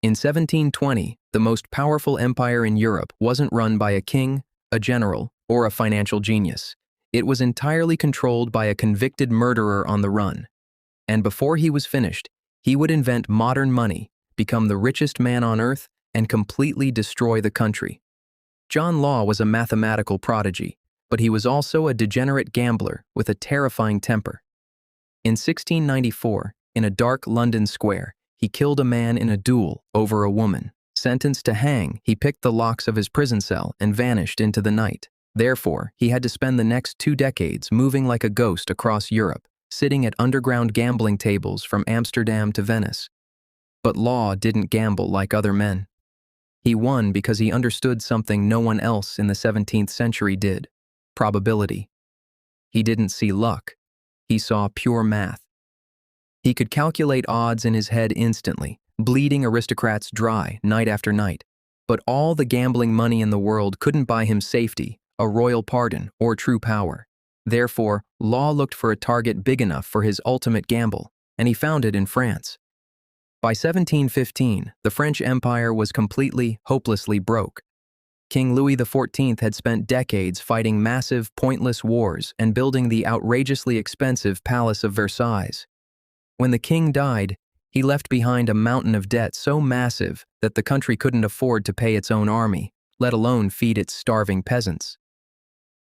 In 1720, the most powerful empire in Europe wasn't run by a king, a general, or a financial genius. It was entirely controlled by a convicted murderer on the run. And before he was finished, he would invent modern money, become the richest man on earth, and completely destroy the country. John Law was a mathematical prodigy, but he was also a degenerate gambler with a terrifying temper. In 1694, in a dark London square, he killed a man in a duel over a woman. Sentenced to hang, he picked the locks of his prison cell and vanished into the night. Therefore, he had to spend the next 2 decades moving like a ghost across Europe, sitting at underground gambling tables from Amsterdam to Venice. But Law didn't gamble like other men. He won because he understood something no one else in the 17th century did: probability. He didn't see luck. He saw pure math. He could calculate odds in his head instantly, bleeding aristocrats dry night after night. But all the gambling money in the world couldn't buy him safety, a royal pardon, or true power. Therefore, Law looked for a target big enough for his ultimate gamble, and he found it in France. By 1715, the French Empire was completely, hopelessly broke. King Louis XIV had spent decades fighting massive, pointless wars and building the outrageously expensive Palace of Versailles. When the king died, he left behind a mountain of debt so massive that the country couldn't afford to pay its own army, let alone feed its starving peasants.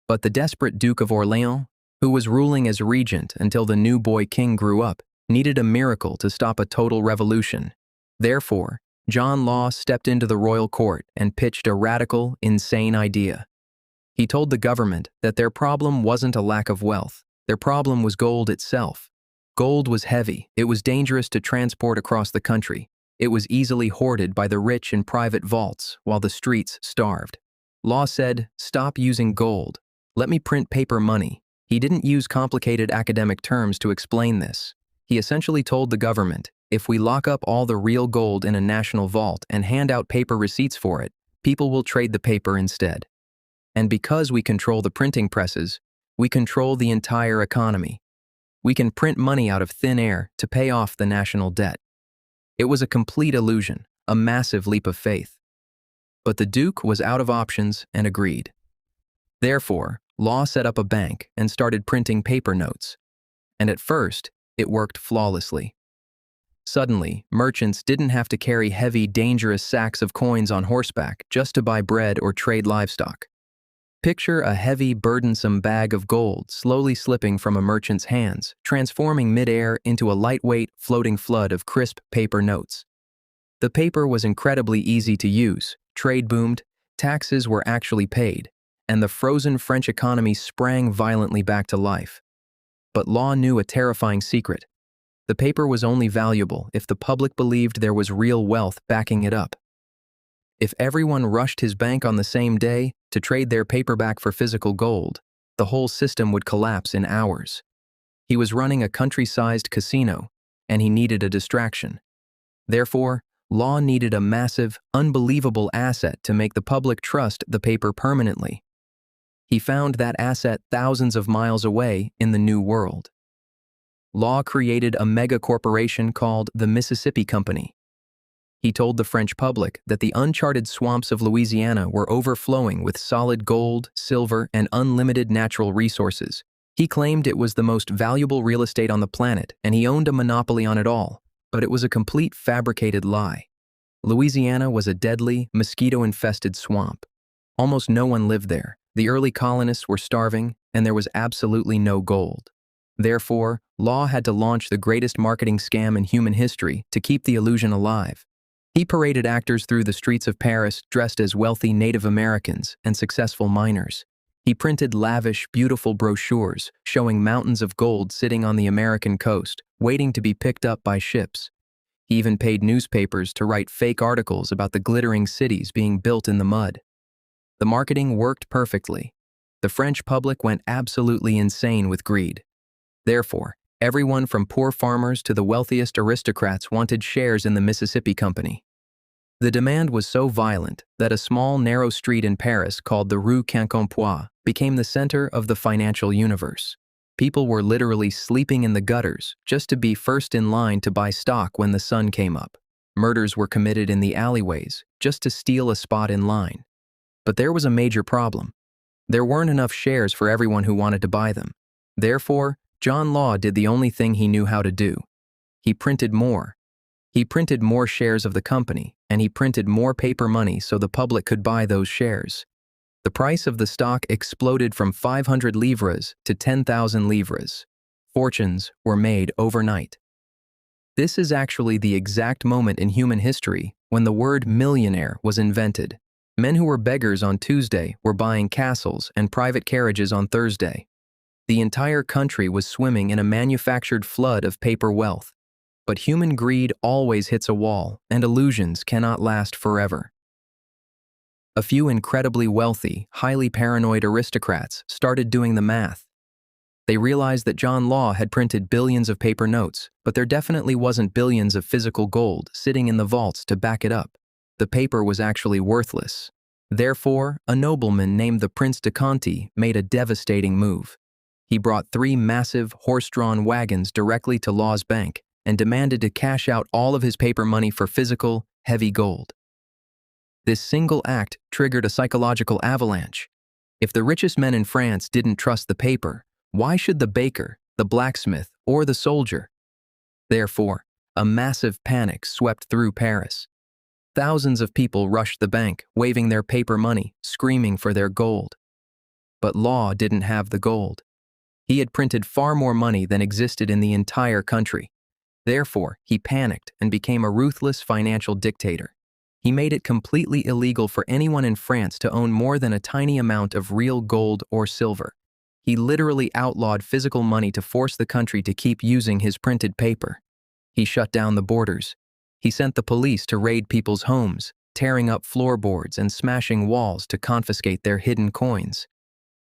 But the desperate Duke of Orléans, who was ruling as regent until the new boy king grew up, needed a miracle to stop a total revolution. Therefore, John Law stepped into the royal court and pitched a radical, insane idea. He told the government that their problem wasn't a lack of wealth. Their problem was gold itself. Gold was heavy, it was dangerous to transport across the country, it was easily hoarded by the rich in private vaults while the streets starved. Law said, "Stop using gold. Let me print paper money." He didn't use complicated academic terms to explain this. He essentially told the government, if we lock up all the real gold in a national vault and hand out paper receipts for it, people will trade the paper instead. And because we control the printing presses, we control the entire economy. We can print money out of thin air to pay off the national debt. It was a complete illusion, a massive leap of faith. But the Duke was out of options and agreed. Therefore, Law set up a bank and started printing paper notes. And at first, it worked flawlessly. Suddenly, merchants didn't have to carry heavy, dangerous sacks of coins on horseback just to buy bread or trade livestock. Picture a heavy, burdensome bag of gold slowly slipping from a merchant's hands, transforming mid-air into a lightweight, floating flood of crisp paper notes. The paper was incredibly easy to use, trade boomed, taxes were actually paid, and the frozen French economy sprang violently back to life. But Law knew a terrifying secret. The paper was only valuable if the public believed there was real wealth backing it up. If everyone rushed his bank on the same day to trade their paperback for physical gold, the whole system would collapse in hours. He was running a country-sized casino, and he needed a distraction. Therefore, Law needed a massive, unbelievable asset to make the public trust the paper permanently. He found that asset thousands of miles away in the New World. Law created a mega-corporation called the Mississippi Company. He told the French public that the uncharted swamps of Louisiana were overflowing with solid gold, silver, and unlimited natural resources. He claimed it was the most valuable real estate on the planet, and he owned a monopoly on it all, but it was a complete fabricated lie. Louisiana was a deadly, mosquito-infested swamp. Almost no one lived there. The early colonists were starving, and there was absolutely no gold. Therefore, Law had to launch the greatest marketing scam in human history to keep the illusion alive. He paraded actors through the streets of Paris dressed as wealthy Native Americans and successful miners. He printed lavish, beautiful brochures showing mountains of gold sitting on the American coast, waiting to be picked up by ships. He even paid newspapers to write fake articles about the glittering cities being built in the mud. The marketing worked perfectly. The French public went absolutely insane with greed. Therefore, everyone from poor farmers to the wealthiest aristocrats wanted shares in the Mississippi Company. The demand was so violent that a small, narrow street in Paris called the Rue Quincampoix became the center of the financial universe. People were literally sleeping in the gutters just to be first in line to buy stock when the sun came up. Murders were committed in the alleyways just to steal a spot in line. But there was a major problem. There weren't enough shares for everyone who wanted to buy them. Therefore, John Law did the only thing he knew how to do. He printed more. He printed more shares of the company, and he printed more paper money so the public could buy those shares. The price of the stock exploded from 500 livres to 10,000 livres. Fortunes were made overnight. This is actually the exact moment in human history when the word millionaire was invented. Men who were beggars on Tuesday were buying castles and private carriages on Thursday. The entire country was swimming in a manufactured flood of paper wealth. But human greed always hits a wall, and illusions cannot last forever. A few incredibly wealthy, highly paranoid aristocrats started doing the math. They realized that John Law had printed billions of paper notes, but there definitely wasn't billions of physical gold sitting in the vaults to back it up. The paper was actually worthless. Therefore, a nobleman named the Prince de Conti made a devastating move. He brought 3 massive, horse-drawn wagons directly to Law's bank and demanded to cash out all of his paper money for physical, heavy gold. This single act triggered a psychological avalanche. If the richest men in France didn't trust the paper, why should the baker, the blacksmith, or the soldier? Therefore, a massive panic swept through Paris. Thousands of people rushed the bank, waving their paper money, screaming for their gold. But Law didn't have the gold. He had printed far more money than existed in the entire country. Therefore, he panicked and became a ruthless financial dictator. He made it completely illegal for anyone in France to own more than a tiny amount of real gold or silver. He literally outlawed physical money to force the country to keep using his printed paper. He shut down the borders. He sent the police to raid people's homes, tearing up floorboards and smashing walls to confiscate their hidden coins.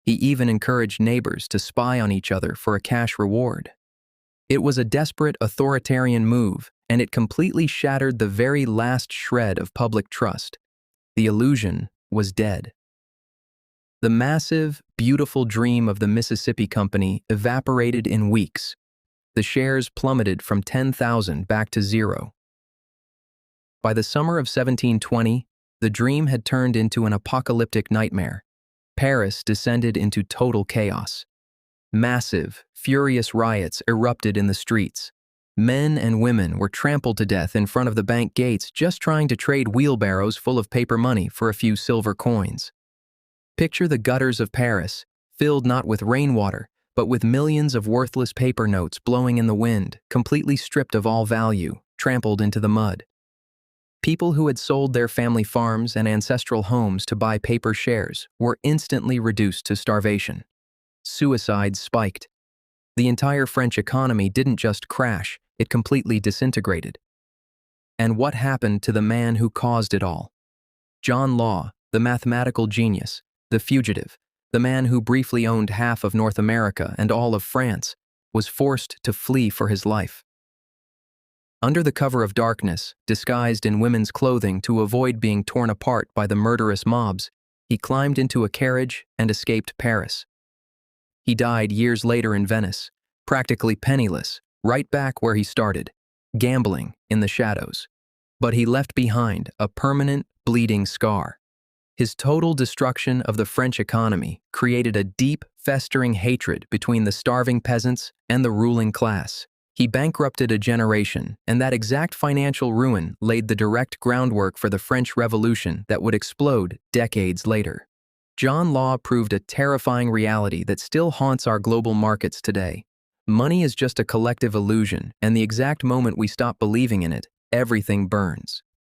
He even encouraged neighbors to spy on each other for a cash reward. It was a desperate authoritarian move, and it completely shattered the very last shred of public trust. The illusion was dead. The massive, beautiful dream of the Mississippi Company evaporated in weeks. The shares plummeted from 10,000 back to 0. By the summer of 1720, the dream had turned into an apocalyptic nightmare. Paris descended into total chaos. Massive, furious riots erupted in the streets. Men and women were trampled to death in front of the bank gates just trying to trade wheelbarrows full of paper money for a few silver coins. Picture the gutters of Paris, filled not with rainwater, but with millions of worthless paper notes blowing in the wind, completely stripped of all value, trampled into the mud. People who had sold their family farms and ancestral homes to buy paper shares were instantly reduced to starvation. Suicides spiked. The entire French economy didn't just crash, it completely disintegrated. And what happened to the man who caused it all? John Law, the mathematical genius, the fugitive, the man who briefly owned half of North America and all of France, was forced to flee for his life. Under the cover of darkness, disguised in women's clothing to avoid being torn apart by the murderous mobs, he climbed into a carriage and escaped Paris. He died years later in Venice, practically penniless, right back where he started, gambling in the shadows. But he left behind a permanent, bleeding scar. His total destruction of the French economy created a deep, festering hatred between the starving peasants and the ruling class. He bankrupted a generation, and that exact financial ruin laid the direct groundwork for the French Revolution that would explode decades later. John Law proved a terrifying reality that still haunts our global markets today. Money is just a collective illusion, and the exact moment we stop believing in it, everything burns.